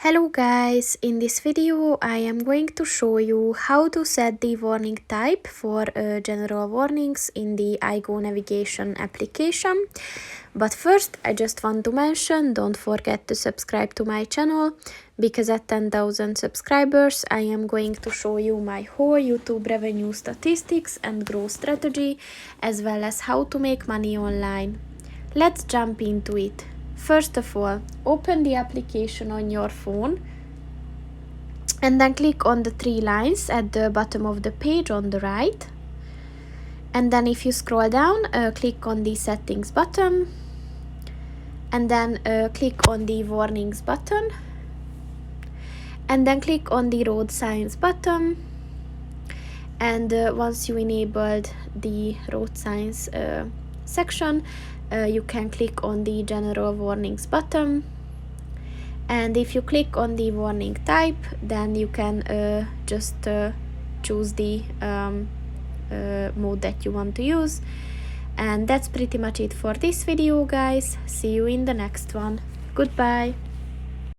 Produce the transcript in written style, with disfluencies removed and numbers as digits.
Hello guys, in this video I am going to show you how to set the warning type for general warnings in the IGO Navigation application. But first I just want to mention, don't forget to subscribe to my channel, because at 10,000 subscribers I am going to show you my whole YouTube revenue statistics and growth strategy, as well as how to make money online. Let's jump into it. First of all, open the application on your phone and then click on the three lines at the bottom of the page on the right. And then if you scroll down, click on the settings button and then click on the warnings button and then click on the road signs button. And once you enabled the road signs section, you can click on the general warnings button, and if you click on the warning type, then you can just choose the mode that you want to use. And that's pretty much it for this video, guys. See you in the next one. Goodbye.